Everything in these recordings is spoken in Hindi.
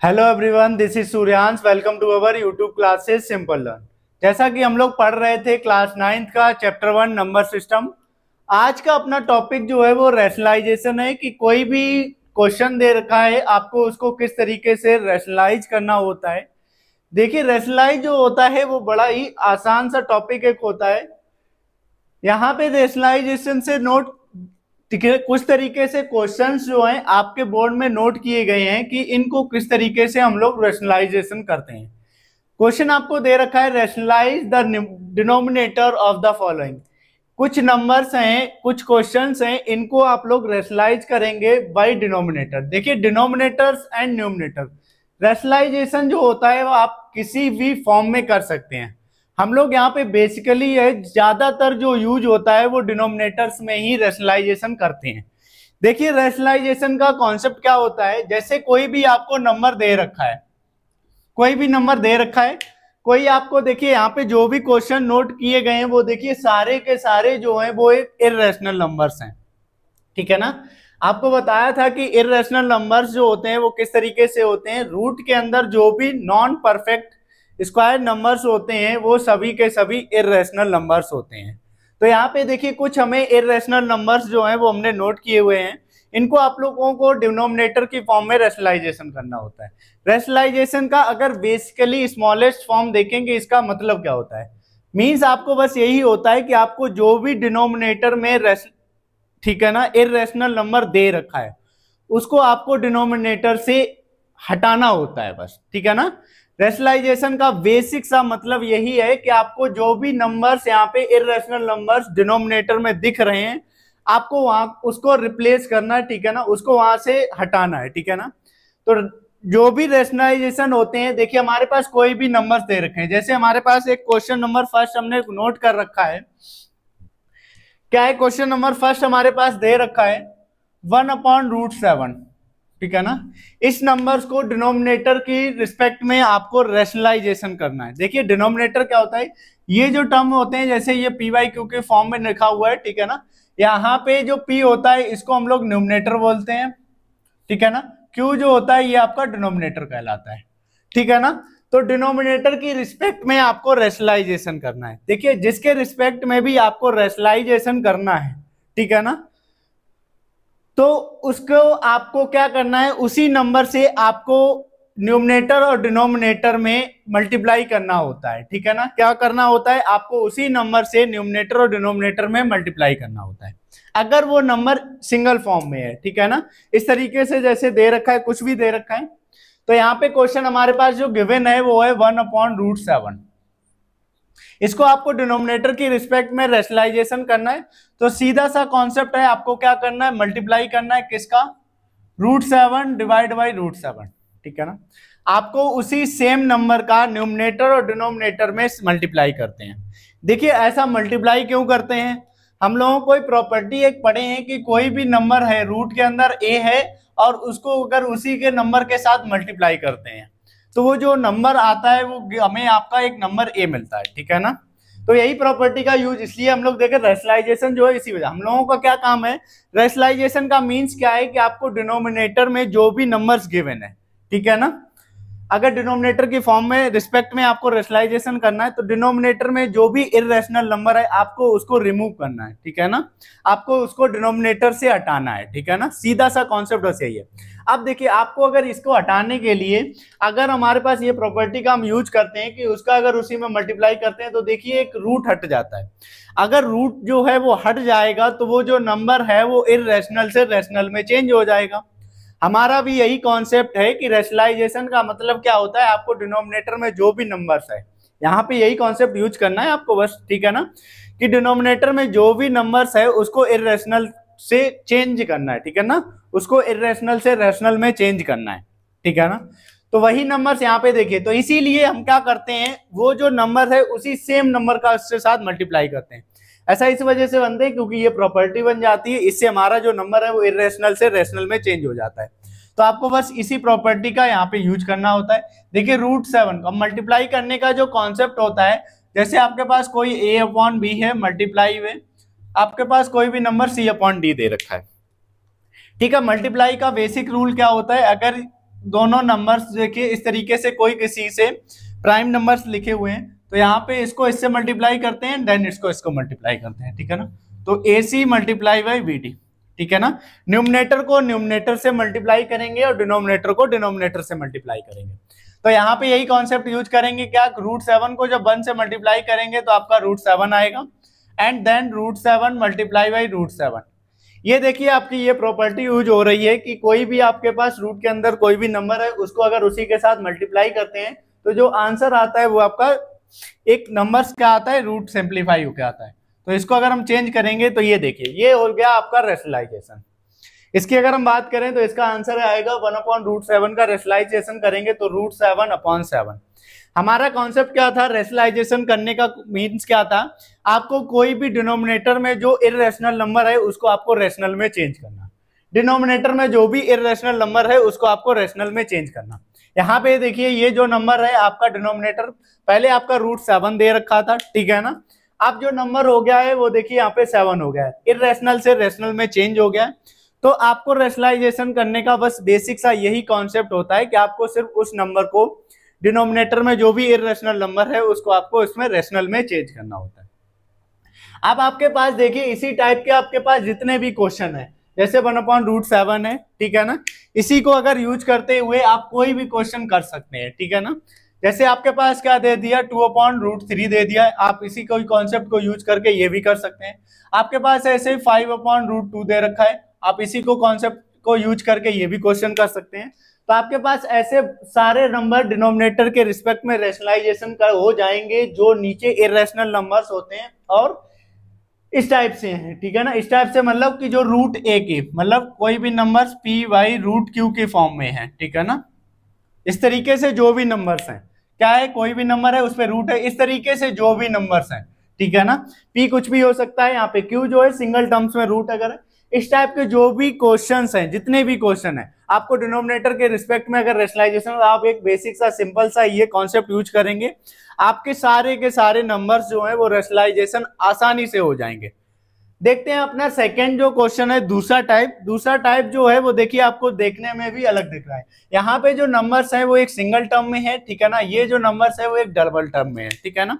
Hello everyone, this is Suryansh. Welcome to our YouTube classes simple learn. जैसा कि हम लोग पढ़ रहे थे क्लास 9th का चैप्टर 1 नंबर सिस्टम। आज का अपना टॉपिक जो है वो रैशनलाइजेशन है कि कोई भी क्वेश्चन दे रखा है, आपको उसको किस तरीके से रैशनलाइज करना होता है। देखिए, रैशनलाइज जो होता है वो बड़ा ही आसान सा टॉपिक एक होता है। यहाँ पे रैशनलाइजेशन से नोट ठीक है, कुछ तरीके से क्वेश्चंस जो हैं आपके बोर्ड में नोट किए गए हैं कि इनको किस तरीके से हम लोग रैशनलाइजेशन करते हैं। क्वेश्चन आपको दे रखा है, rationalize the denominator of the following. कुछ नंबर्स हैं, कुछ क्वेश्चंस हैं, इनको आप लोग रैशनलाइज करेंगे बाय डिनोमिनेटर। देखिए, डिनोमिनेटर्स एंड न्यूमिनेटर, रैशनलाइजेशन जो होता है वो आप किसी भी फॉर्म में कर सकते हैं। हम लोग यहाँ पे बेसिकली है ज्यादातर जो यूज होता है वो डिनोमिनेटर्स में ही रैशनलाइजेशन करते हैं। देखिए, रैशनलाइजेशन का कॉन्सेप्ट क्या होता है, जैसे कोई भी आपको नंबर दे रखा है, कोई भी नंबर दे रखा है, कोई आपको देखिए यहाँ पे जो भी क्वेश्चन नोट किए गए हैं वो देखिए सारे के सारे जो हैं वो एक इर्रेशनल नंबर्स हैं। ठीक है ना। आपको बताया था कि इर्रेशनल नंबर्स जो होते हैं वो किस तरीके से होते हैं। रूट के अंदर जो भी नॉन परफेक्ट स्क्वायर नंबर्स होते हैं वो सभी के सभी इर्रेशनल नंबर्स होते हैं। तो यहाँ पे देखिए कुछ हमें इर्रेशनल नंबर्स जो हैं वो हमने नोट किए हुए हैं। इनको आप लोगों को डिनोमिनेटर की फॉर्म में रैशनलाइजेशन करना होता है। रैशनलाइजेशन का अगर बेसिकली स्मॉलेस्ट फॉर्म देखेंगे, इसका मतलब क्या होता है, मीन्स आपको बस यही होता है कि आपको जो भी डिनोमिनेटर में ठीक है ना इर्रेशनल नंबर दे रखा है उसको आपको डिनोमिनेटर से हटाना होता है बस। ठीक है ना। रैशनलाइजेशन का बेसिक सा मतलब यही है कि आपको जो भी नंबर्स यहाँ पे इर्रेशनल नंबर्स डिनोमिनेटर में दिख रहे हैं आपको वहां उसको रिप्लेस करना है। ठीक है ना, उसको वहां से हटाना है। ठीक है ना। तो जो भी रैशनलाइजेशन होते हैं, देखिए हमारे पास कोई भी नंबर्स दे रखे हैं, जैसे हमारे पास एक क्वेश्चन नंबर फर्स्ट हमने नोट कर रखा है। क्या है क्वेश्चन नंबर फर्स्ट हमारे पास दे रखा है 1/√7। ठीक है ना। इस नंबर्स को डिनोमिनेटर की रिस्पेक्ट में आपको रैशनलाइजेशन करना है। देखिए डिनोमिनेटर क्या होता है, ये जो टर्म होते हैं जैसे ये पी वाई क्यू के फॉर्म में लिखा हुआ है। ठीक है ना। यहाँ पे जो पी होता है इसको हम लोग न्यूमिनेटर बोलते हैं। ठीक है ना। क्यू जो होता है ये आपका डिनोमिनेटर कहलाता है। ठीक है ना। तो डिनोमिनेटर की रिस्पेक्ट में आपको रैशनलाइजेशन करना है। देखिए जिसके रिस्पेक्ट में भी आपको रैशनलाइजेशन करना है, ठीक है ना, तो उसको आपको क्या करना है, उसी नंबर से आपको न्यूमिनेटर और डिनोमिनेटर में मल्टीप्लाई करना होता है। ठीक है ना। क्या करना होता है, आपको उसी नंबर से न्यूमिनेटर और डिनोमिनेटर में मल्टीप्लाई करना होता है अगर वो नंबर सिंगल फॉर्म में है। ठीक है ना। इस तरीके से जैसे दे रखा है, कुछ भी दे रखा है, तो यहाँ पे क्वेश्चन हमारे पास जो गिवन है वो है 1/√7। इसको आपको डिनोमिनेटर की रिस्पेक्ट में रैशनलाइजेशन करना है। तो सीधा सा कॉन्सेप्ट है, आपको क्या करना है, मल्टीप्लाई करना है किसका, √7 डिवाइड बाई √7। ठीक है ना। आपको उसी सेम नंबर का न्यूमिनेटर और डिनोमिनेटर में मल्टीप्लाई करते हैं। देखिए ऐसा मल्टीप्लाई क्यों करते हैं, हम लोगों को प्रॉपर्टी एक पढ़े हैं कि कोई भी नंबर है रूट के अंदर ए है और उसको अगर उसी के नंबर के साथ मल्टीप्लाई करते हैं तो वो जो नंबर आता है वो हमें आपका एक नंबर ए मिलता है। ठीक है ना। तो यही प्रॉपर्टी का यूज इसलिए हम लोग देखें, रैशनलाइजेशन जो है इसी वजह हम लोगों का क्या काम है, रैशनलाइजेशन का मीन्स क्या है कि आपको डिनोमिनेटर में जो भी नंबर्स गिवन है, ठीक है ना, अगर डिनोमिनेटर की फॉर्म में रिस्पेक्ट में आपको रैशनलाइजेशन करना है तो डिनोमिनेटर में जो भी इर्रेशनल नंबर है आपको उसको रिमूव करना है। ठीक है ना, आपको उसको डिनोमिनेटर से हटाना है। ठीक है ना, सीधा सा कॉन्सेप्ट बस यही है। अब देखिए आपको अगर इसको हटाने के लिए अगर हमारे पास ये प्रॉपर्टी का हम यूज करते हैं कि उसका अगर उसी में मल्टीप्लाई करते हैं तो देखिए एक रूट हट जाता है। अगर रूट जो है वो हट जाएगा तो वो जो नंबर है वो इर्रेशनल से रैशनल में चेंज हो जाएगा। हमारा भी यही कॉन्सेप्ट है कि रैशनलाइजेशन का मतलब क्या होता है, आपको डिनोमिनेटर में जो भी नंबर्स है यहाँ पे यही कॉन्सेप्ट यूज करना है आपको बस। ठीक है ना, कि डिनोमिनेटर में जो भी नंबर्स है उसको इर्रेशनल से चेंज करना है। ठीक है ना, उसको इर्रेशनल से रैशनल में चेंज करना है। ठीक है ना, तो वही नंबर्स यहाँ पे देखिए, तो इसीलिए हम क्या करते हैं, वो जो नंबर है उसी सेम नंबर का उसके साथ मल्टीप्लाई करते हैं। ऐसा इस वजह से बनते हैं क्योंकि ये प्रॉपर्टी बन जाती है, इससे हमारा जो नंबर है वो इर्रेशनल से रैशनल में चेंज हो जाता है। तो आपको बस इसी प्रॉपर्टी का यहाँ पे यूज करना होता है। देखिए √7 का मल्टीप्लाई करने का जो कॉन्सेप्ट होता है, जैसे आपके पास कोई a/b है मल्टीप्लाई में आपके पास कोई भी नंबर c/d दे रखा है। ठीक है, मल्टीप्लाई का बेसिक रूल क्या होता है, अगर दोनों नंबर्स देखिए इस तरीके से कोई किसी से प्राइम नंबर्स लिखे हुए हैं, तो यहाँ पे इसको इससे मल्टीप्लाई करते हैं, देन इसको मल्टीप्लाई करते हैं, ठीक है ना। तो AC मल्टीप्लाई बाई BD, ठीक है ना। न्यूमरेटर को न्यूमरेटर से मल्टीप्लाई करेंगे और डिनोमिनेटर को डिनोमिनेटर से मल्टीप्लाई करेंगे। तो यहाँ पे यही कॉन्सेप्ट यूज करेंगे, क्या √7 को जब 1 से मल्टीप्लाई करेंगे तो आपका √7 आएगा, एंड देन √7 मल्टीप्लाई बाई √7। ये देखिए आपकी ये प्रॉपर्टी यूज हो रही है कि कोई भी आपके पास रूट के अंदर कोई भी नंबर है, उसको अगर उसी के साथ मल्टीप्लाई करते हैं तो जो आंसर आता है वो आपका एक नंबर क्या आता है, रूट सिंप्लीफाई होकर आता है। तो इसको अगर हम चेंज करेंगे तो ये देखिए ये हो गया आपका रेशनलाइजेशन। इसकी अगर हम बात करें तो इसका आंसर आएगा 1/√7 का रेशनलाइजेशन करेंगे तो √7/7। हमारा कॉन्सेप्ट क्या था रेशनलाइजेशन करने का, मींस क्या था, आपको कोई भी डिनोमिनेटर में जो इर्रेशनल नंबर है उसको आपको रेशनल में चेंज करना, डिनोमिनेटर में जो भी इर्रेशनल नंबर है उसको आपको रेशनल में चेंज करना। यहाँ पे देखिए ये जो नंबर है आपका डिनोमिनेटर पहले आपका √7 दे रखा था, ठीक है ना। अब जो नंबर हो गया है वो देखिए यहाँ पे 7 हो गया है, इर्रेशनल से रेशनल में चेंज हो गया है। तो आपको रेशनलाइजेशन करने का बस बेसिक सा यही कॉन्सेप्ट होता है कि आपको सिर्फ उस नंबर को डिनोमिनेटर में जो भी इर्रेशनल नंबर है उसको आपको इसमें रेशनल में चेंज करना होता है। अब आपके पास देखिए इसी टाइप के आपके पास जितने भी क्वेश्चन है, जैसे 1/√7 है, ठीक है ना, इसी को अगर यूज करते हुए आप कोई भी क्वेश्चन कर सकते हैं, ठीक है ना। जैसे आपके पास क्या दे दिया 2/√3 दे दिया है, आप इसी को कॉन्सेप्ट को यूज करके ये भी कर सकते हैं। आपके पास ऐसे 5/√2 दे रखा है, आप इसी को कॉन्सेप्ट को यूज करके ये भी क्वेश्चन कर सकते हैं। तो आपके पास ऐसे सारे नंबर डिनोमिनेटर के रिस्पेक्ट में रेशनलाइजेशन का हो जाएंगे जो नीचे इर्रेशनल नंबर्स होते हैं और इस टाइप से हैं, ठीक है ना। इस टाइप से मतलब कि जो √a की मतलब कोई भी नंबर्स p/√q के फॉर्म में है, ठीक है ना। इस तरीके से जो भी नंबर्स हैं, क्या है, कोई भी नंबर है उस पर रूट है, इस तरीके से जो भी नंबर्स हैं, ठीक है ना। p कुछ भी हो सकता है, यहाँ पे q जो है सिंगल टर्म्स में रूट अगर है। इस टाइप के जो भी क्वेश्चंस हैं, जितने भी क्वेश्चन हैं, आपको डिनोमिनेटर के रिस्पेक्ट में अगर रेशनलाइजेशन, आप एक बेसिक सा सिंपल सा ये कॉन्सेप्ट यूज करेंगे, आपके सारे के सारे नंबर्स जो है वो रेशनलाइजेशन आसानी से हो जाएंगे। देखते हैं अपना सेकंड जो क्वेश्चन है, दूसरा टाइप जो है वो देखिए आपको देखने में भी अलग दिख रहा है। यहाँ पे जो नंबर्स है वो एक सिंगल टर्म में है, ठीक है ना। ये जो नंबर्स है वो एक डबल टर्म में है, ठीक है ना।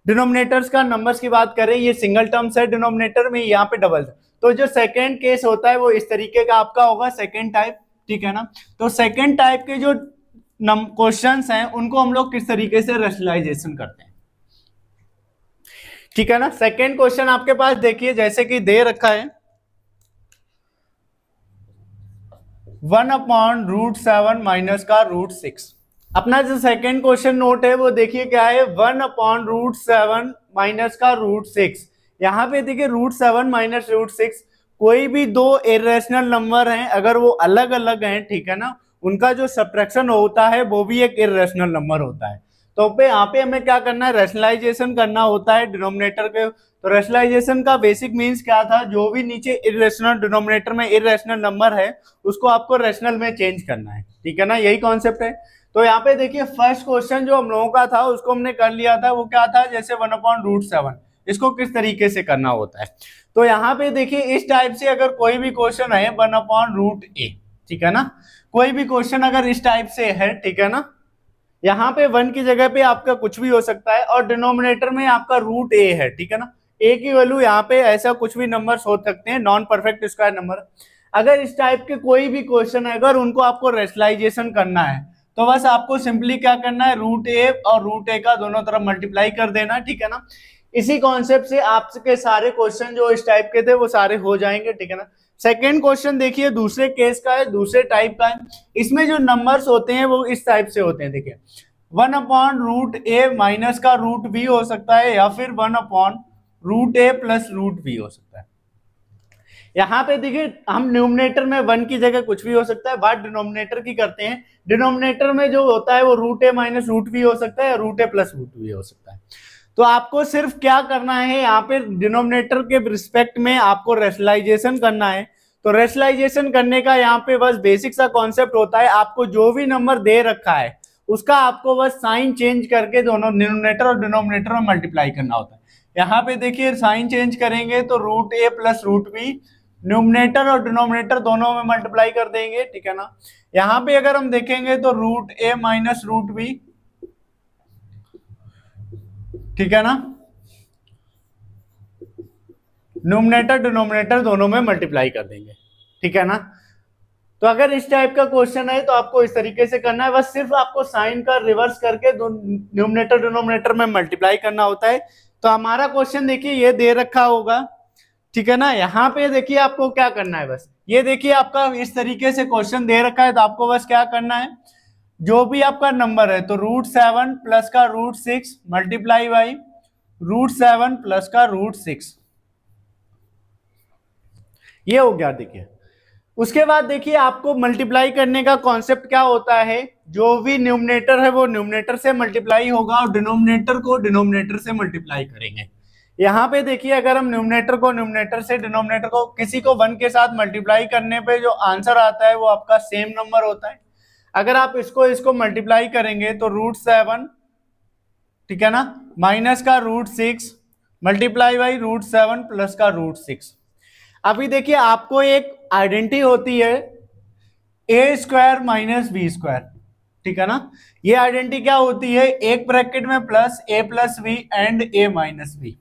डिनोमिनेटर्स का नंबर्स की बात करें, ये सिंगल टर्म्स है डिनोमिनेटर में, यहाँ पे डबल। तो जो सेकेंड केस होता है वो इस तरीके का आपका होगा, सेकेंड टाइप, ठीक है ना। तो सेकेंड टाइप के जो क्वेश्चंस हैं उनको हम लोग किस तरीके से रेशनलाइजेशन करते हैं, ठीक है ना। सेकेंड क्वेश्चन आपके पास देखिए जैसे कि दे रखा है 1/√7 माइनस का √6। अपना जो सेकेंड क्वेश्चन नोट है वो देखिए क्या है, 1/√7 माइनस का √6। यहाँ पे देखिए √7 माइनस √6 कोई भी दो इर्रेशनल नंबर हैं, अगर वो अलग अलग हैं, ठीक है ना, उनका जो सब्ट्रैक्शन होता है वो भी एक इर्रेशनल नंबर होता है। तो यहाँ पे हमें क्या करना है, रेशनलाइजेशन करना होता है डिनोमिनेटर के। तो रेशनलाइजेशन का बेसिक मीन्स क्या था, जो भी नीचे इर्रेशनल डिनोमिनेटर में इर्रेशनल नंबर है उसको आपको रेशनल में चेंज करना है, ठीक है ना, यही कॉन्सेप्ट है। तो यहाँ पे देखिए फर्स्ट क्वेश्चन जो हम लोगों का था उसको हमने कर लिया था, वो क्या था, जैसे 1/√7 इसको किस तरीके से करना होता है। तो यहाँ पे देखिए इस टाइप से अगर कोई भी क्वेश्चन है 1/√a, ठीक है ना, कोई भी क्वेश्चन अगर इस टाइप से है, ठीक है ना, यहाँ पे 1 की जगह पे आपका कुछ भी हो सकता है और डिनोमिनेटर में आपका √a है, ठीक है ना। a की वैल्यू यहाँ पे ऐसा कुछ भी नंबर्स हो सकते हैं, नॉन परफेक्ट स्क्वायर नंबर। अगर इस टाइप के कोई भी क्वेश्चन है, अगर उनको आपको रेशनलाइजेशन करना है तो बस आपको सिंपली क्या करना है, √a और √a का दोनों तरफ मल्टीप्लाई कर देना, ठीक है ना। इसी कॉन्सेप्ट से आपके सारे क्वेश्चन जो इस टाइप के थे वो सारे हो जाएंगे, ठीक है ना। सेकेंड क्वेश्चन देखिए दूसरे केस का है, दूसरे टाइप का है। इसमें जो नंबर्स होते हैं वो इस टाइप से होते हैं, देखिए 1/√a माइनस का √b हो सकता है या फिर 1/√a प्लस √b हो सकता है। यहाँ पे देखिए हम न्यूमरेटर में 1 की जगह कुछ भी हो सकता है, बात डिनोमिनेटर की करते हैं। डिनोमिनेटर में जो होता है वो √a माइनस √b हो सकता है या √a प्लस √b हो सकता है। तो आपको सिर्फ क्या करना है, यहाँ पे डिनोमिनेटर के रिस्पेक्ट में आपको रेशनलाइजेशन करना है। तो रेशनलाइजेशन करने का यहाँ पे बस बेसिक सा कॉन्सेप्ट होता है, आपको जो भी नंबर दे रखा है उसका आपको बस साइन चेंज करके दोनों न्यूमरेटर और डिनोमिनेटर में मल्टीप्लाई करना होता है। यहाँ पे देखिए साइन चेंज करेंगे तो √a प्लस √b न्यूमरेटर और डिनोमिनेटर दोनों में मल्टीप्लाई कर देंगे, ठीक है ना। यहां पे अगर हम देखेंगे तो रूट ए माइनस रूट बी, ठीक है ना, न्यूमरेटर डिनोमिनेटर दोनों में मल्टीप्लाई कर देंगे, ठीक है ना। तो अगर इस टाइप का क्वेश्चन है तो आपको इस तरीके से करना है, बस सिर्फ आपको साइन का रिवर्स करके न्यूमरेटर डिनोमिनेटर में मल्टीप्लाई करना होता है। तो हमारा क्वेश्चन देखिए ये दे रखा होगा, ठीक है ना। यहाँ पे देखिए आपको क्या करना है, बस ये देखिए आपका इस तरीके से क्वेश्चन दे रखा है, तो आपको बस क्या करना है, जो भी आपका नंबर है तो √7 प्लस का √6 मल्टीप्लाई बाई √7 प्लस का √6, ये हो गया। देखिए उसके बाद देखिए आपको मल्टीप्लाई करने का कॉन्सेप्ट क्या होता है, जो भी न्यूमरेटर है वो न्यूमरेटर से मल्टीप्लाई होगा और डिनोमिनेटर को डिनोमिनेटर से मल्टीप्लाई करेंगे। यहाँ पे देखिए अगर हम न्यूमरेटर को न्यूमरेटर से, डिनोमिनेटर को किसी को 1 के साथ मल्टीप्लाई करने पे जो आंसर आता है वो आपका सेम नंबर होता है। अगर आप इसको मल्टीप्लाई करेंगे तो √7, ठीक है ना, माइनस का √6 मल्टीप्लाई बाई √7 प्लस का √6। अभी देखिए आपको एक आइडेंटिटी होती है a² माइनस b², ठीक है ना। ये आइडेंटिटी क्या होती है, एक ब्रैकेट में plus a plus b and a minus b,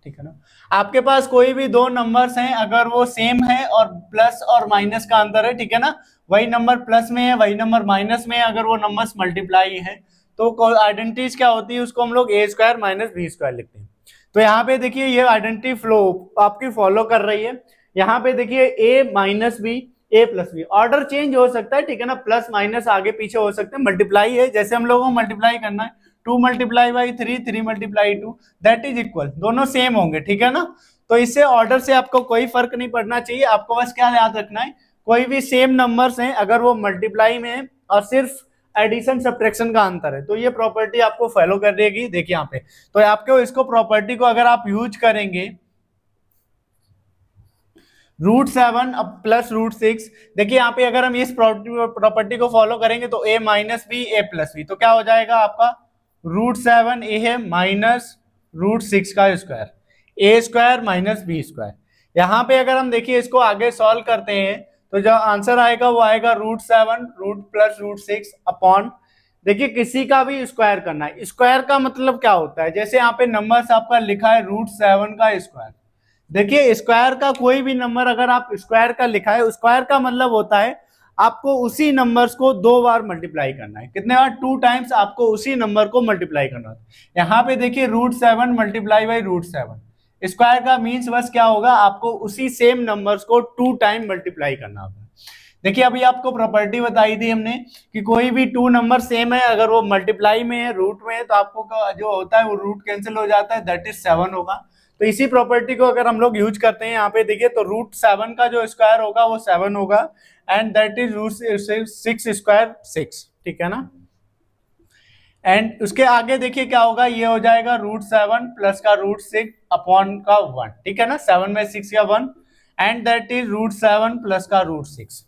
ठीक है ना। आपके पास कोई भी दो नंबर्स हैं, अगर वो सेम है और प्लस और माइनस का अंतर है, ठीक है ना, वही नंबर प्लस में है वही नंबर माइनस में है, अगर वो नंबर्स मल्टीप्लाई है तो आइडेंटिटीज क्या होती है, उसको हम लोग a² माइनस b² लिखते हैं। तो यहाँ पे देखिए ये आइडेंटिटी फ्लो आपकी फॉलो कर रही है। यहाँ पे देखिए a minus b, a plus b, order change हो सकता है, ठीक है ना, प्लस माइनस आगे पीछे हो सकते हैं, मल्टीप्लाई है, जैसे हम लोगों को मल्टीप्लाई करना है 2 multiply by 3, 3 multiply 2 that is equal, दोनों सेम होंगे, ठीक है ना। तो इससे ऑर्डर से आपको कोई फर्क नहीं पड़ना चाहिए, आपको बस क्या याद रखना है, कोई भी सेम नंबर्स हैं अगर वो मल्टीप्लाई में है और सिर्फ एडिशन सब्ट्रैक्शन का अंतर है तो ये प्रॉपर्टी आपको फॉलो कर देगी। देखिए यहाँ पे तो आपको इसको प्रॉपर्टी को अगर आप यूज करेंगे √7 अब प्लस √6, देखिए यहाँ पे अगर हम इस प्रॉपर्टी को फॉलो करेंगे तो a minus b a plus b, तो क्या हो जाएगा आपका √7 a है माइनस √6 का स्क्वायर, a² माइनस b²। यहाँ पे अगर हम देखिए इसको आगे सॉल्व करते हैं तो जो आंसर आएगा वो आएगा √7 रूट प्लस √6 अपॉन, देखिए किसी का भी स्क्वायर करना है, स्क्वायर का मतलब क्या होता है, जैसे यहाँ पे नंबर्स आपका लिखा है √7 का स्क्वायर, देखिए स्क्वायर का कोई भी नंबर अगर आप स्क्वायर का लिखा है, स्क्वायर का मतलब होता है आपको उसी नंबर्स को 2 बार मल्टीप्लाई करना है, कितने बार, 2 टाइम्स आपको उसी नंबर को मल्टीप्लाई करना है। यहाँ पे देखिए √7 मल्टीप्लाई बाई √7, स्क्वायर का मीन्स बस क्या होगा, आपको उसी सेम नंबर्स को 2 टाइम मल्टीप्लाई करना होगा। देखिए अभी आपको प्रॉपर्टी बताई थी हमने कि कोई भी 2 नंबर सेम है अगर वो मल्टीप्लाई में है, रूट में है, तो आपको जो होता है वो रूट कैंसिल हो जाता है, दैट इज 7 होगा। तो इसी प्रॉपर्टी को अगर हम लोग यूज करते हैं यहाँ पे देखिए तो √7 का जो स्क्वायर होगा वो 7 होगा एंड दैट इज √6², 6, ठीक है ना। एंड उसके आगे देखिए क्या होगा, ये हो जाएगा √7 प्लस का √6 अपॉन का 1, ठीक है ना, 7 में 6 का 1 एंड दैट इज √7 प्लस का √6।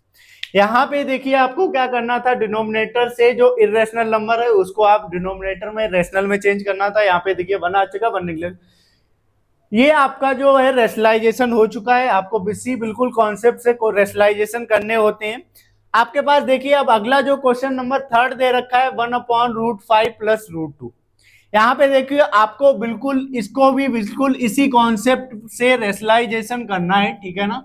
यहाँ पे देखिए आपको क्या करना था, डिनोमिनेटर से जो इरेशनल नंबर है उसको आप डिनोमिनेटर में रेशनल में चेंज करना था। यहाँ पे देखिए 1 आ चुका, 1 निकले, ये आपका जो है रेशनलाइजेशन हो चुका है। आपको बिल्कुल कॉन्सेप्ट से रेशनलाइजेशन करने होते हैं। आपके पास देखिए अब अगला जो क्वेश्चन नंबर 3 दे रखा है 1/√5 प्लस √2। यहाँ पे देखिए आपको बिल्कुल इसको भी बिल्कुल इसी कॉन्सेप्ट से रेशनलाइजेशन करना है, ठीक है ना।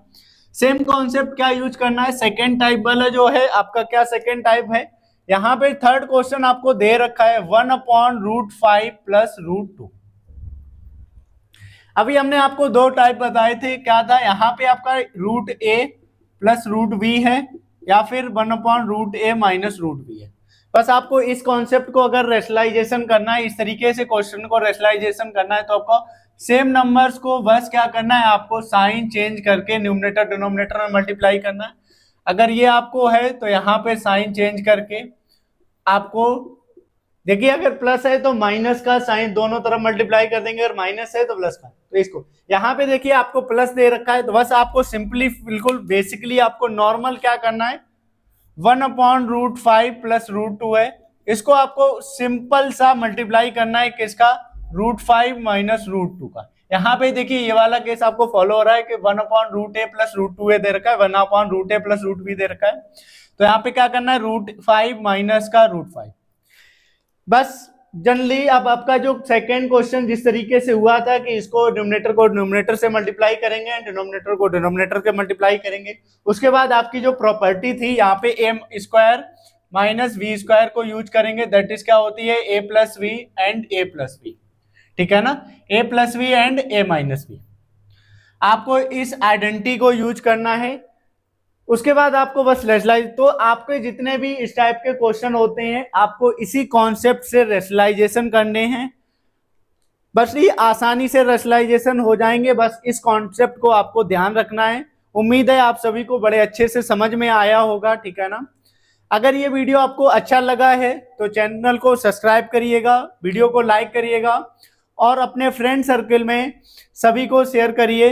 सेम कॉन्सेप्ट क्या यूज करना है, सेकेंड टाइप वाला जो है आपका, क्या सेकेंड टाइप है, यहाँ पे थर्ड क्वेश्चन आपको दे रखा है 1/√5 प्लस √2। अभी हमने आपको 2 टाइप बताए थे, क्या था, यहाँ पे आपका √a प्लस √b है या फिर 1/√a माइनस √b है। बस आपको इस कॉन्सेप्ट को अगर रेशनलाइजेशन करना है, इस तरीके से क्वेश्चन को रेशनलाइजेशन करना है, तो आपको सेम नंबर्स को बस क्या करना है, आपको साइन चेंज करके न्यूमरेटर डिनोमिनेटर में मल्टीप्लाई करना है। अगर ये आपको है तो यहाँ पे साइन चेंज करके आपको देखिए अगर प्लस है तो माइनस का साइन दोनों तरफ मल्टीप्लाई कर देंगे, अगर माइनस है तो प्लस का। तो इसको यहाँ पे देखिए आपको प्लस दे रखा है, तो बस आपको सिंपली बिल्कुल बेसिकली आपको नॉर्मल क्या करना है, 1/√5 प्लस √2 है, इसको आपको सिंपल सा मल्टीप्लाई करना है किसका, √5 माइनस √2 का। यहाँ पे देखिए ये वाला केस आपको फॉलो हो रहा है कि 1/√a प्लस √2a दे रखा है, 1/√a प्लस √b दे रखा है। तो यहाँ पे क्या करना है, √5 माइनस का √5। बस जनरली अब आपका जो सेकेंड क्वेश्चन जिस तरीके से हुआ था कि इसको डिनोमिनेटर को डिनोमिनेटर से मल्टीप्लाई करेंगे, डिनोमिनेटर को डिनोमिनेटर के मल्टीप्लाई करेंगे। उसके बाद आपकी जो प्रॉपर्टी थी यहाँ पे m² माइनस v² को यूज करेंगे, दैट इज क्या होती है a plus v and a plus v, ठीक है ना, a plus v and a minus v. आपको इस आइडेंटिटी को यूज करना है। उसके बाद आपको बस रेशनलाइज, तो आपके जितने भी इस टाइप के क्वेश्चन होते हैं आपको इसी कॉन्सेप्ट से रेशनलाइजेशन करने हैं, बस ये आसानी से रेशनलाइजेशन हो जाएंगे। बस इस कॉन्सेप्ट को आपको ध्यान रखना है। उम्मीद है आप सभी को बड़े अच्छे से समझ में आया होगा, ठीक है ना। अगर ये वीडियो आपको अच्छा लगा है तो चैनल को सब्सक्राइब करिएगा, वीडियो को लाइक करिएगा और अपने फ्रेंड सर्कल में सभी को शेयर करिए।